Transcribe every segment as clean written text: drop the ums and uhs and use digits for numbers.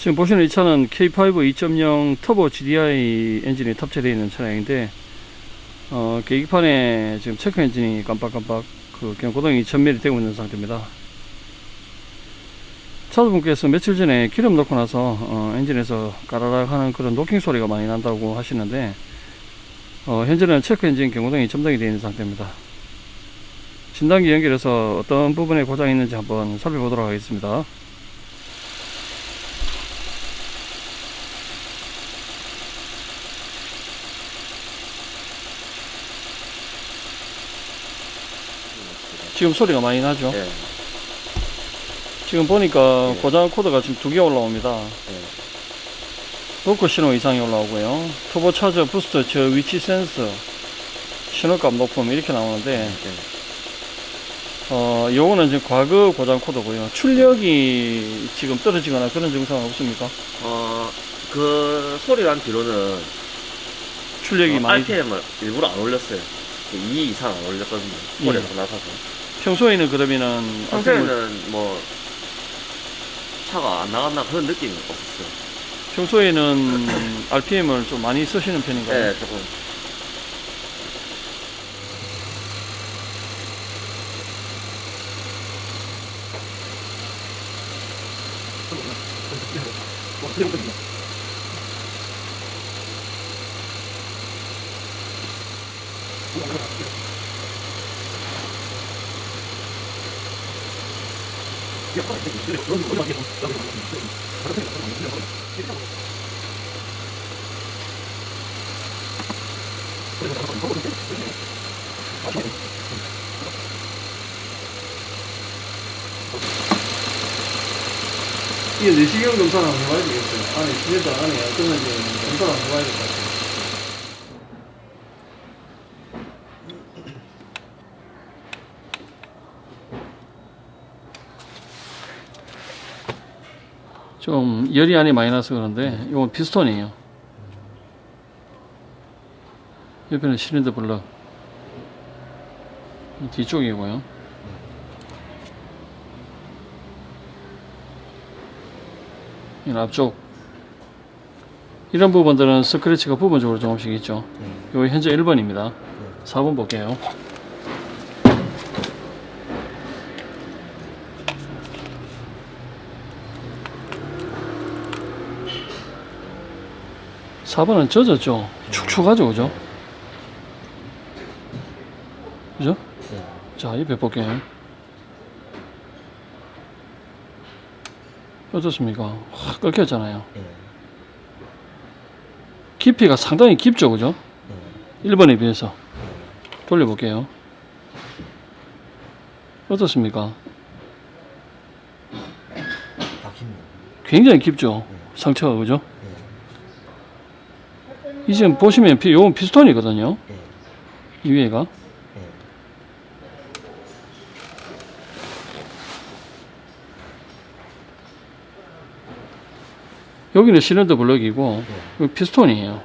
지금 보시는 이 차는 K5 2.0 터보 GDI 엔진이 탑재되어 있는 차량인데 계기판에 지금 체크 엔진이 깜빡깜빡 그 경고등이 전멸이 되고 있는 상태입니다. 차주분께서 며칠 전에 기름 넣고 나서 엔진에서 까라락 하는 그런 노킹 소리가 많이 난다고 하시는데 현재는 체크 엔진 경고등이 점등이 되어 있는 상태입니다. 진단기 연결해서 어떤 부분에 고장이 있는지 한번 살펴보도록 하겠습니다. 지금 소리가 많이 나죠? 예. 지금 보니까 예. 고장 코드가 지금 2개 올라옵니다. 예. 노크 신호 이상이 올라오고요. 터보 차저 부스터 저 위치 센서 신호값 높음 이렇게 나오는데 요거는 지금 과거 고장 코드고요. 출력이 지금 떨어지거나 그런 증상은 없습니까? 그 소리 난 뒤로는 출력이 많이 RPM을 일부러 안 올렸어요. 2 이상 안 올렸거든요. 소리가 예. 나서서. 평소에는 그러면은 평소에는 뭐 차가 안 나갔나 그런 느낌이 없었어요. 평소에는 RPM을 좀 많이 쓰시는 편인가요? 네, 조금. 이게 내시경 검사를 한번 해봐야 되겠어요. 안에 시멘트 안에 어떤 건지 검사를 한번 해봐야 될 것 같아요. 좀 열이 안에 많이 나서 그런데 이건 피스톤이에요. 옆에는 실린더 블럭 뒤쪽이고요. 이 앞쪽 이런 부분들은 스크래치가 부분적으로 조금씩 있죠. 요 현재 1번입니다. 4번 볼게요. (4번은) 젖었죠. 축축하죠, 그죠? 그죠? 자, 옆에 볼게요. 어떻습니까? 확 끓였잖아요. 깊이가 상당히 깊죠, 그죠? 1번에 비해서. 돌려볼게요. 어떻습니까? 굉장히 깊죠? 상처가, 그죠? 이 지금 보시면 요건 피스톤이거든요. 이 위에가. 여기는 실린더 블럭이고 여기 피스톤이에요.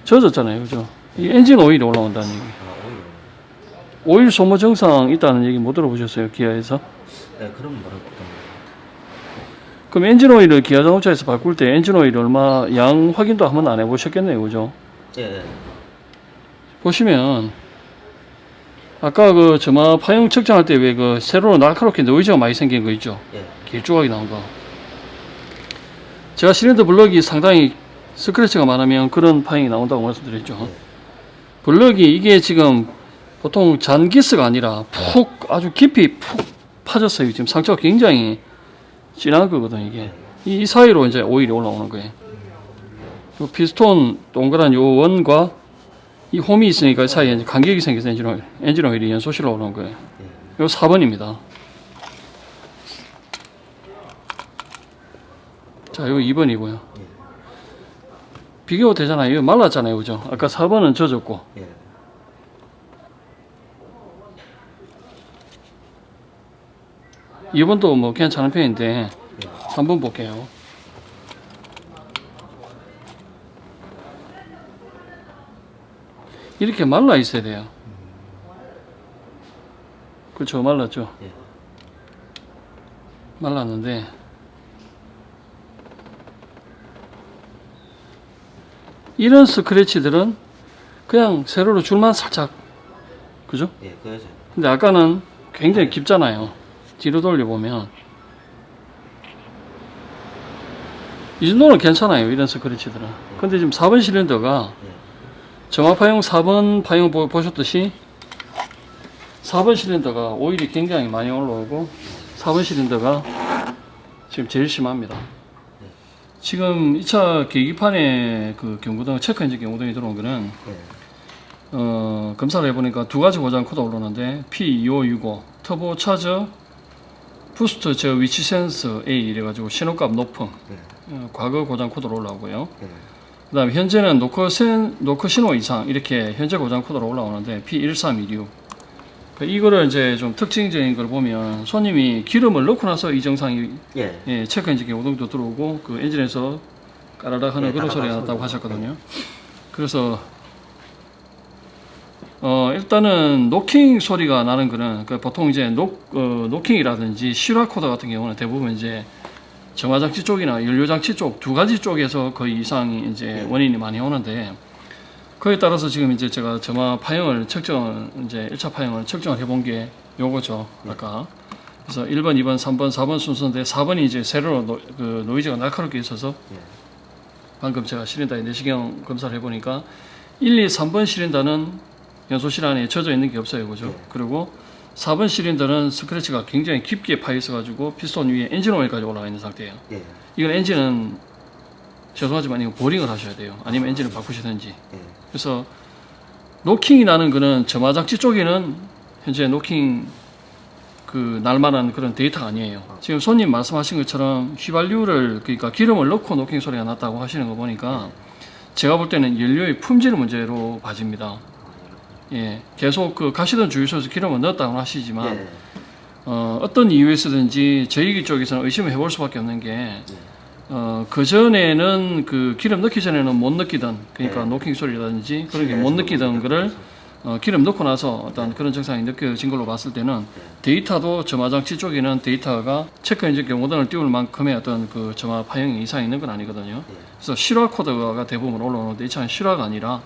젖었잖아요, 그죠? 이 엔진 오일이 올라온다는 얘기. 오일 소모 증상 있다는 얘기 못 들어보셨어요, 기아에서? 네, 그런 말은 그럼 엔진 오일을 기아 자동차에서 바꿀 때 엔진 오일 얼마 양 확인도 한번 안 해보셨겠네요, 그죠? 예. 보시면 아까 그 점화 파형 측정할 때 왜 그 세로로 날카롭게 노이즈가 많이 생긴 거 있죠? 예. 길조각이 나온 거. 제가 실린더 블럭이 상당히 스크래치가 많으면 그런 파형이 나온다고 말씀드렸죠. 블럭이 이게 지금 보통 잔기스가 아니라 푹 아주 깊이 푹 파졌어요. 지금 상처가 굉장히 진한 거거든 이게. 이 사이로 이제 오일이 올라오는 거예요. 그 피스톤 동그란 요 원과 이 홈이 있으니까 이 사이에 이제 간격이 생겨서 엔진 오일이 연소실로 오는 거예요. 요 4번입니다. 자, 이거 2번이고요. 비교 되잖아요. 이거 말랐잖아요. 그죠? 아까 4번은 젖었고. 예. 2번도 뭐 괜찮은 편인데, 3번 볼게요. 이렇게 말라 있어야 돼요. 그렇죠. 말랐죠. 예. 말랐는데, 이런 스크래치들은 그냥 세로로 줄만 살짝, 그죠? 예, 그래서 근데 아까는 굉장히 깊잖아요. 뒤로 돌려보면 이 정도는 괜찮아요, 이런 스크래치들은. 근데 지금 4번 실린더가 예. 점화파형 4번 파형 보셨듯이 4번 실린더가 오일이 굉장히 많이 올라오고 4번 실린더가 지금 제일 심합니다. 지금 2차 계기판에 그 경고등, 체크 엔진 경고등이 들어온 거는 예. 검사를 해보니까 두 가지 고장 코드가 올라오는데 P2565 터보 차저 부스트 저 위치 센서 A 이래가지고 신호값 높음, 예. 과거 고장 코드로 올라오고요. 예. 그 다음에 현재는 노크 신호 이상 이렇게 현재 고장 코드로 올라오는데 P1326. 이거를 이제 좀 특징적인 걸 보면 손님이 기름을 넣고 나서 이 정상이 예. 체크 엔진 경고등도 들어오고 그 엔진에서 까라락 하는 예, 그런 소리가 났다고 하셨거든요. 그래서 일단은 노킹 소리가 나는 거는 보통 이제 노킹이라든지 실화 코드 같은 경우는 대부분 이제 점화장치 쪽이나 연료장치 쪽 두 가지 쪽에서 거의 이상이 이제 원인이 많이 오는데, 그에 따라서 지금 이제 제가 점화 파형을 이제 1차 파형을 측정을 해본 게 요거죠, 아까. 그래서 1번, 2번, 3번, 4번 순서인데 4번이 이제 세로로 노이즈가 날카롭게 있어서 방금 제가 실린더의 내시경 검사를 해보니까 1, 2, 3번 실린더는 연소실 안에 젖어 있는 게 없어요, 그죠? 그리고 4번 실린더는 스크래치가 굉장히 깊게 파여 있어가지고 피스톤 위에 엔진 오일까지 올라가 있는 상태예요. 예. 이건 엔진은 죄송하지만 이거 보링을 하셔야 돼요. 아니면 엔진을 바꾸시든지. 예. 그래서 노킹이 나는 거는 점화장치 쪽에는 현재 노킹 그 날만한 그런 데이터가 아니에요. 지금 손님 말씀하신 것처럼 휘발유를, 그러니까 기름을 넣고 노킹 소리가 났다고 하시는 거 보니까 제가 볼 때는 연료의 품질 문제로 봐집니다. 예, 계속 그 가시던 주유소에서 기름을 넣었다고 하시지만 예. 어떤 이유에서든지 저희 쪽에서는 의심을 해볼 수밖에 없는 게 그 전에는 그 기름 넣기 전에는 못 느끼던, 그러니까 노킹 소리라든지 그런 게 못 느끼던 거를 기름 넣고 나서 어떤 그런 증상이 느껴진 걸로 봤을 때는 데이터도 점화장치 쪽에는 데이터가 체크 엔진 경고등을 띄울 만큼의 어떤 그 점화 파형이 이상이 있는 건 아니거든요. 그래서 실화 코드가 대부분 올라오는데 이 차는 실화가 아니라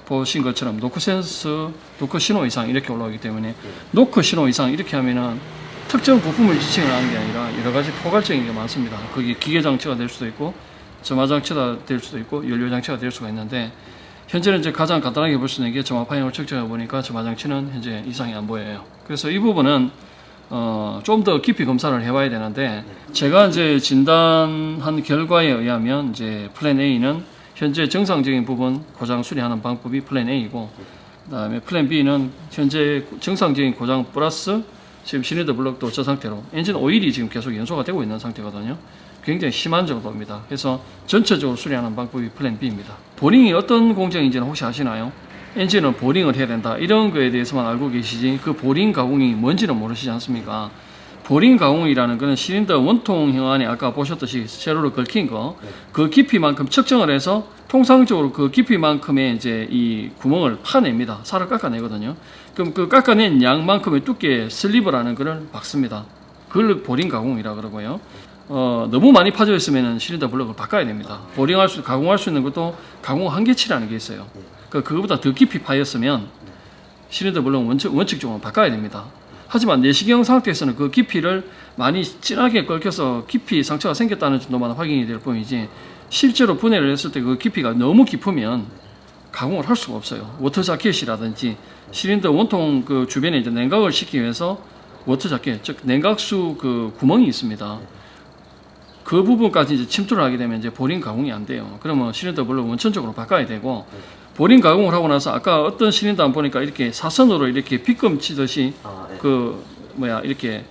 보신 것처럼 노크 센서, 노크 신호 이상 이렇게 올라오기 때문에 노크 신호 이상 이렇게 하면은 특정 부품을 지칭을 하는 게 아니라 여러 가지 포괄적인 게 많습니다. 거기 기계 장치가 될 수도 있고 점화 장치가 될 수도 있고 연료 장치가 될 수가 있는데, 현재는 이제 가장 간단하게 볼 수 있는 게 점화 파형을 측정해 보니까 점화 장치는 현재 이상이 안 보여요. 그래서 이 부분은 좀 더 깊이 검사를 해봐야 되는데, 제가 이제 진단한 결과에 의하면 이제 플랜 A는 현재 정상적인 부분 고장 수리하는 방법이 플랜 A이고, 그다음에 플랜 B는 현재 정상적인 고장 플러스 지금 실린더 블럭도 저 상태로 엔진 오일이 지금 계속 연소가 되고 있는 상태거든요. 굉장히 심한 정도입니다. 그래서 전체적으로 수리하는 방법이 플랜 B입니다. 보링이 어떤 공정인지는 혹시 아시나요? 엔진은 보링을 해야 된다, 이런 거에 대해서만 알고 계시지 그 보링 가공이 뭔지는 모르시지 않습니까? 보링 가공이라는 것은 실린더 원통형 안에 아까 보셨듯이 세로로 긁힌 거, 그 깊이만큼 측정을 해서 통상적으로 그 깊이만큼의 이제 이 구멍을 파냅니다. 살을 깎아내거든요. 그럼 그 깎아낸 양만큼의 두께의 슬리브라는 것을 박습니다. 그걸 보링 가공이라 그러고요. 너무 많이 파져 있으면 실린더 블럭을 바꿔야 됩니다. 가공할 수 있는 것도 가공 한계치라는 게 있어요. 그거보다 더 깊이 파였으면 실린더 블럭은 원칙적으로 바꿔야 됩니다. 하지만 내시경 상태에서는 그 깊이를 많이 진하게 긁혀서 깊이 상처가 생겼다는 정도만 확인이 될 뿐이지, 실제로 분해를 했을 때 그 깊이가 너무 깊으면 가공을 할 수가 없어요. 워터 자켓이라든지 실린더 원통 그 주변에 이제 냉각을 시키기 위해서 워터 자켓, 즉 냉각수 그 구멍이 있습니다. 그 부분까지 이제 침투를 하게 되면 이제 보링 가공이 안 돼요. 그러면 실린더 블럭 원천적으로 바꿔야 되고, 보링 가공을 하고 나서 아까 어떤 실린더 안 보니까 이렇게 사선으로 이렇게 빗금 치듯이 이렇게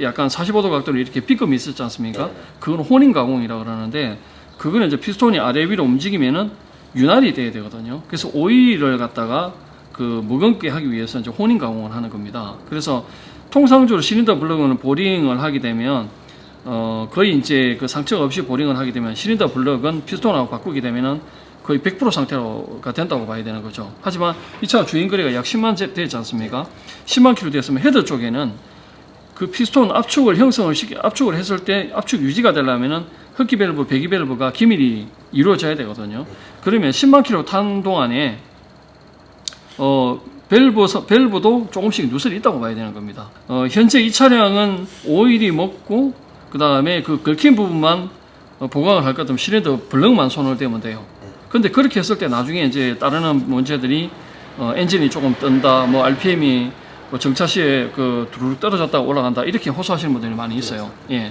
약간 45도 각도로 이렇게 빗금이 있었지 않습니까? 그건 혼인 가공이라고 그러는데, 그거는 이제 피스톤이 아래 위로 움직이면은 윤활이 돼야 되거든요. 그래서 오일을 갖다가 그 무겁게 하기 위해서 이제 혼인 가공을 하는 겁니다. 그래서 통상적으로 실린더 블럭은 보링을 하게 되면 거의 이제 그 상처가 없이 보링을 하게 되면 실린더 블럭은 피스톤하고 바꾸게 되면은 거의 100% 상태가 된다고 봐야 되는 거죠. 하지만 이 차 주행거리가 약 10만 되지 않습니까? 10만 킬로 됐으면 헤드 쪽에는 그 피스톤 압축을 했을 때 압축 유지가 되려면은 흡기 밸브, 배기 밸브가 기밀이 이루어져야 되거든요. 그러면 10만 킬로 탄 동안에 밸브도 조금씩 누설이 있다고 봐야 되는 겁니다. 현재 이 차량은 오일이 먹고 그 다음에 그 긁힌 부분만 보강을 할 것 같으면 실린더 블럭만 손을 대면 돼요. 근데 그렇게 했을 때 나중에 이제 따르는 문제들이 엔진이 조금 뜬다, 뭐 RPM이 뭐 정차 시에 그 두루룩 떨어졌다가 올라간다 이렇게 호소하시는 분들이 많이 있어요. 예,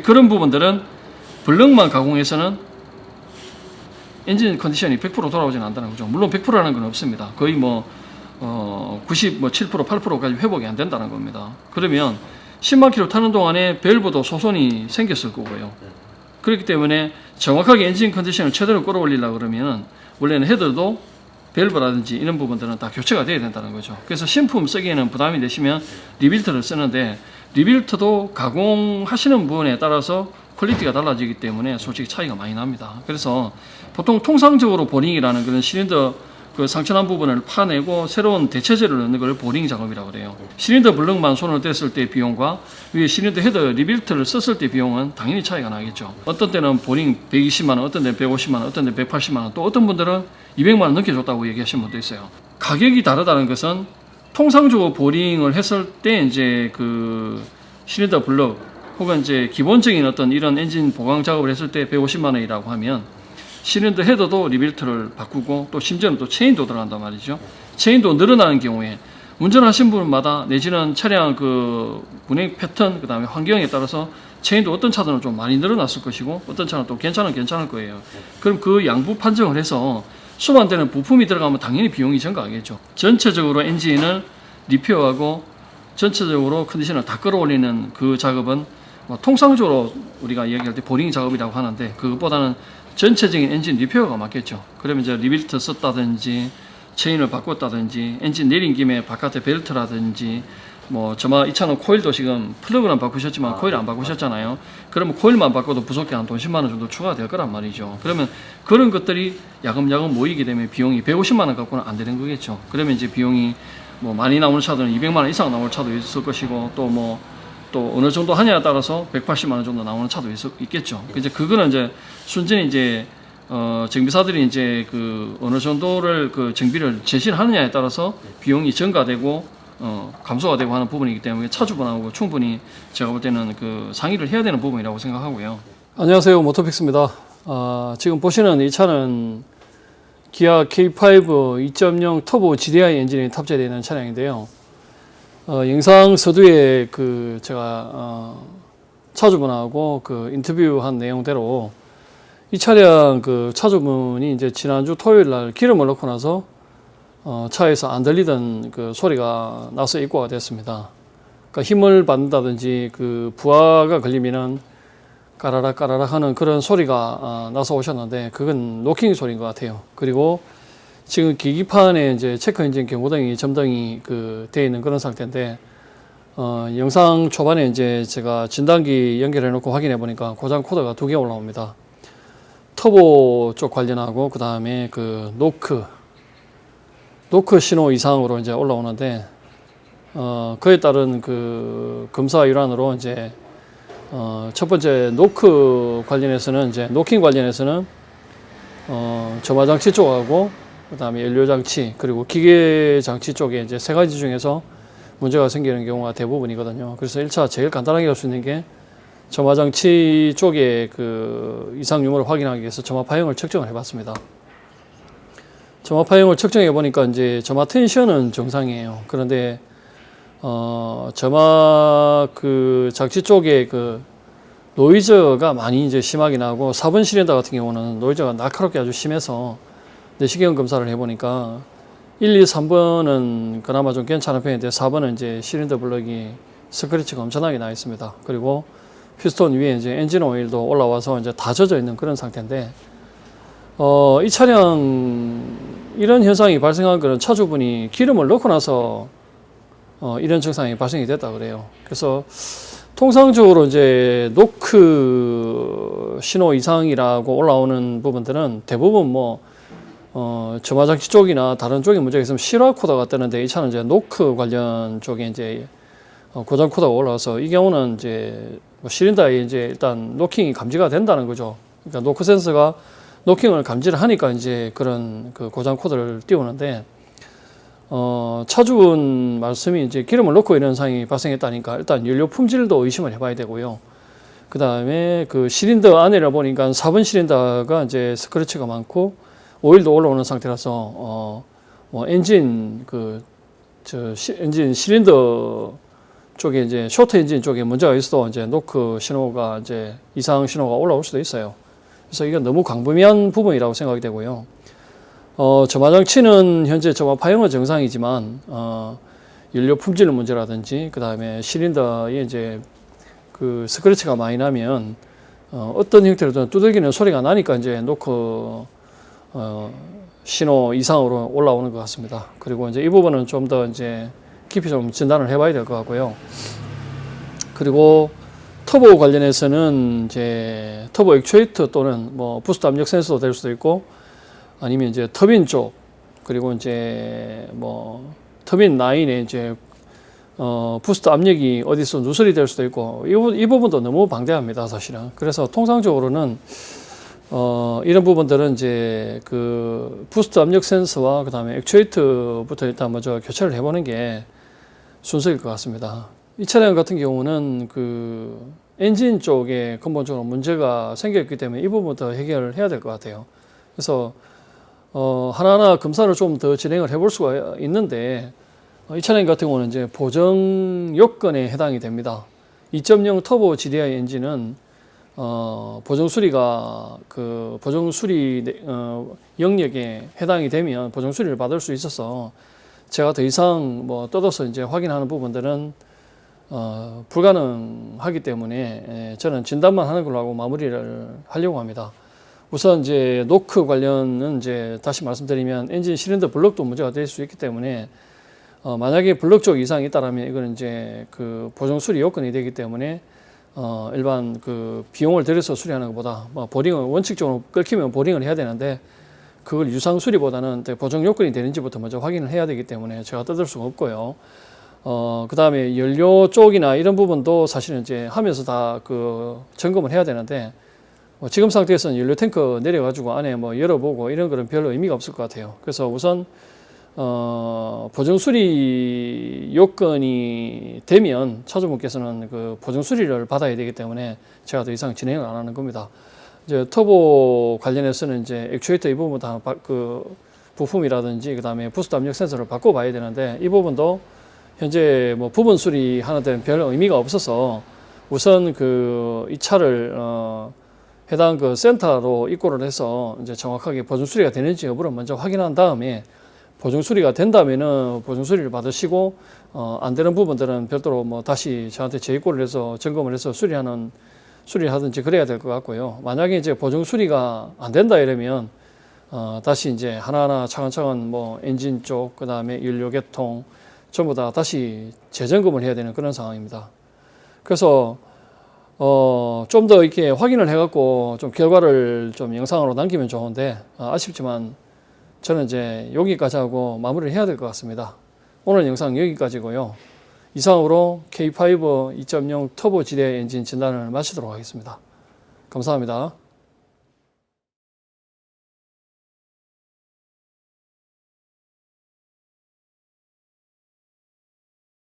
그런 부분들은 블럭만 가공해서는 엔진 컨디션이 100% 돌아오지는 않다는 거죠. 물론 100%라는 건 없습니다. 거의 뭐 90, 뭐 7%, 8%까지 회복이 안 된다는 겁니다. 그러면 10만 킬로 타는 동안에 밸브도 소손이 생겼을 거고요. 그렇기 때문에 정확하게 엔진 컨디션을 최대로 끌어올리려고 그러면 원래는 헤더도 밸브라든지 이런 부분들은 다 교체가 돼야 된다는 거죠. 그래서 신품 쓰기에는 부담이 되시면 리빌트를 쓰는데 리빌트도 가공하시는 부분에 따라서 퀄리티가 달라지기 때문에 솔직히 차이가 많이 납니다. 그래서 보통 통상적으로 보링이라는 그런 실린더 그 상처난 부분을 파내고 새로운 대체제를 넣는 걸 보링 작업이라고 그래요. 실린더 블럭만 손을 댔을 때 비용과 위에 실린더 헤더 리빌트를 썼을 때 비용은 당연히 차이가 나겠죠. 어떤 때는 보링 120만 원, 어떤 때는 150만 원, 어떤 때는 180만 원, 또 어떤 분들은 200만 원 넘게 줬다고 얘기하시는 분도 있어요. 가격이 다르다는 것은 통상적으로 보링을 했을 때 이제 그 실린더 블럭 혹은 이제 기본적인 어떤 이런 엔진 보강 작업을 했을 때 150만 원이라고 하면 실린더 헤더도 리빌트를 바꾸고 또 심지어는 또 체인도 들어간단 말이죠. 체인도 늘어나는 경우에 운전하신 분마다 내지는 차량 그 운행 패턴 그 다음에 환경에 따라서 체인도 어떤 차들은 좀 많이 늘어났을 것이고 어떤 차는 또 괜찮을 거예요. 그럼 그 양부 판정을 해서 수반되는 부품이 들어가면 당연히 비용이 증가하겠죠. 전체적으로 엔진을 리페어하고 전체적으로 컨디션을 다 끌어올리는 그 작업은 뭐 통상적으로 우리가 이야기할 때 보링 작업이라고 하는데 그것보다는 전체적인 엔진 리페어가 맞겠죠. 그러면 이제 리빌트 썼다든지 체인을 바꿨다든지 엔진 내린 김에 바깥에 벨트라든지 뭐 저마 이 차는 코일도 지금 플러그는 바꾸셨지만 코일 안 바꾸셨잖아요. 그러면 코일만 바꿔도 부속게 한 돈 10만 원 정도 추가가 될 거란 말이죠. 그러면 그런 것들이 야금야금 모이게 되면 비용이 150만 원 갖고는 안 되는 거겠죠. 그러면 이제 비용이 뭐 많이 나오는 차들은 200만 원 이상 나오는 차도 있을 것이고 또 어느 정도 하냐에 따라서 180만 원 정도 나오는 차도 있겠죠. 이제 그거는 이제 순전히 이제 정비사들이 이제 그 어느 정도를 그 정비를 제시를 하느냐에 따라서 비용이 증가되고 감소가 되고 하는 부분이기 때문에 차주분하고 충분히 제가 볼 때는 그 상의를 해야 되는 부분이라고 생각하고요. 안녕하세요, 모터픽스입니다. 지금 보시는 이 차는 기아 K5 2.0 터보 GDI 엔진이 탑재되어 있는 차량인데요. 영상 서두에 그 제가 차주분하고 그 인터뷰한 내용대로 이 차량 그 차주분이 이제 지난주 토요일 날 기름을 넣고 나서 차에서 안 들리던 그 소리가 나서 입고가 됐습니다. 그러니까 힘을 받는다든지 그 부하가 걸리면은 까라락 까라락 하는 그런 소리가 나서 오셨는데 그건 노킹 소리인 것 같아요. 그리고 지금 계기판에 이제 체크 엔진 경고등이 점등이 그 되어 있는 그런 상태인데 영상 초반에 이제 제가 진단기 연결해 놓고 확인해 보니까 고장 코드가 2개 올라옵니다. 터보 쪽 관련하고 그 다음에 그 노크 신호 이상으로 이제 올라오는데 그에 따른 그 검사 일환으로 이제 첫 번째 노크 관련해서는 이제 노킹 관련해서는 점화 장치 쪽하고 그 다음에 연료 장치 그리고 기계 장치 쪽에 이제 세 가지 중에서 문제가 생기는 경우가 대부분이거든요. 그래서 1차 제일 간단하게 할 수 있는 게 점화 장치 쪽에 그 이상 유무를 확인하기 위해서 점화 파형을 측정을 해봤습니다. 점화 파형을 측정해 보니까 이제 점화 텐션은 정상이에요. 그런데 점화 그 장치 쪽에 그 노이즈가 많이 이제 심하게 나고 4번 실린더 같은 경우는 노이즈가 날카롭게 아주 심해서 내시경 검사를 해보니까 1, 2, 3번은 그나마 좀 괜찮은 편인데 4번은 이제 실린더 블럭이 스크래치가 엄청나게 나 있습니다. 그리고 피스톤 위에 이제 엔진 오일도 올라와서 이제 다 젖어 있는 그런 상태인데 이 차량 이런 현상이 발생한 것은 차주분이 기름을 넣고 나서 이런 증상이 발생이 됐다 그래요. 그래서 통상적으로 이제 노크 신호 이상이라고 올라오는 부분들은 대부분 뭐 점화 장치 쪽이나 다른 쪽에 문제가 있으면 실화 코드가 뜨는데 이 차는 이제 노크 관련 쪽에 이제 고장 코드가 올라와서 이 경우는 이제 뭐 실린더에 이제 일단 노킹이 감지가 된다는 거죠. 그러니까 노크 센서가 노킹을 감지를 하니까 이제 그런 그 고장 코드를 띄우는데, 차주분 말씀이 이제 기름을 넣고 이런 상황이 발생했다니까 일단 연료 품질도 의심을 해봐야 되고요. 그 다음에 그 실린더 안에를 보니까 4번 실린더가 이제 스크래치가 많고 오일도 올라오는 상태라서 뭐 엔진 엔진 실린더 쪽에 이제 쇼트 엔진 쪽에 문제가 있어도 이제 노크 신호가 이제 이상 신호가 올라올 수도 있어요. 그래서 이건 너무 광범위한 부분이라고 생각이 되고요. 점화 장치는 현재 점화 파형은 정상이지만 연료 품질 문제라든지 그 다음에 실린더에 이제 그 스크래치가 많이 나면 어떤 형태로든 두들기는 소리가 나니까 이제 노크 신호 이상으로 올라오는 것 같습니다. 그리고 이제 이 부분은 좀 더 이제 깊이 좀 진단을 해봐야 될 것 같고요. 그리고 터보 관련해서는 이제 터보 액추에이터 또는 뭐 부스트 압력 센서도 될 수도 있고 아니면 이제 터빈 쪽 그리고 이제 뭐 터빈 라인에 이제 부스트 압력이 어디서 누설이 될 수도 있고 이 부분도 너무 방대합니다, 사실은. 그래서 통상적으로는 이런 부분들은 이제 그 부스트 압력 센서와 그 다음에 액추에이터부터 일단 먼저 교체를 해보는 게 순서일 것 같습니다. 이 차량 같은 경우는 그 엔진 쪽에 근본적으로 문제가 생겼기 때문에 이 부분부터 해결을 해야 될 것 같아요. 그래서 하나하나 검사를 좀 더 진행을 해볼 수가 있는데 이 차량 같은 경우는 이제 보정 요건에 해당이 됩니다. 2.0 터보 GDI 엔진은 보정 수리가 그 보정 수리 영역에 해당이 되면 보정 수리를 받을 수 있어서 제가 더 이상 뭐 떠들어서 이제 확인하는 부분들은 불가능하기 때문에 저는 진단만 하는 걸로 하고 마무리를 하려고 합니다. 우선 이제 노크 관련은 이제 다시 말씀드리면 엔진 실린더 블럭도 문제가 될 수 있기 때문에 만약에 블럭 쪽 이상이 있다라면 이거는 이제 그 보정 수리 요건이 되기 때문에 일반 그 비용을 들여서 수리하는 것보다 뭐 보링을 원칙적으로 끊기면 보링을 해야 되는데 그걸 유상 수리보다는 보정 요건이 되는지부터 먼저 확인을 해야 되기 때문에 제가 떠들 수가 없고요. 그 다음에 연료 쪽이나 이런 부분도 사실은 이제 하면서 다 그 점검을 해야 되는데 지금 상태에서는 연료 탱크 내려가지고 안에 뭐 열어보고 이런 거는 별로 의미가 없을 것 같아요. 그래서 우선 보정 수리 요건이 되면 차주분께서는 그 보정 수리를 받아야 되기 때문에 제가 더 이상 진행을 안 하는 겁니다. 이제 터보 관련해서는 이제 액추에이터 이 부분 다 그 부품이라든지 그 다음에 부스트 압력 센서를 바꿔봐야 되는데 이 부분도 현재 뭐 부분 수리하는 데는 별 의미가 없어서 우선 그 이 차를 해당 그 센터로 입고를 해서 이제 정확하게 보정 수리가 되는지 여부를 먼저 확인한 다음에 보정 수리가 된다면은 보정 수리를 받으시고 안 되는 부분들은 별도로 뭐 다시 저한테 재입고를 해서 점검을 해서 수리를 하든지 그래야 될 것 같고요. 만약에 이제 보정 수리가 안 된다 이러면 다시 이제 하나하나 차근차근 뭐 엔진 쪽 그다음에 연료 계통 전부 다 다시 재점검을 해야 되는 그런 상황입니다. 그래서 좀 더 이렇게 확인을 해갖고 좀 결과를 좀 영상으로 남기면 좋은데 아쉽지만 저는 이제 여기까지 하고 마무리를 해야 될 것 같습니다. 오늘 영상 여기까지고요. 이상으로 K5 2.0 터보 GDI 엔진 진단을 마치도록 하겠습니다. 감사합니다.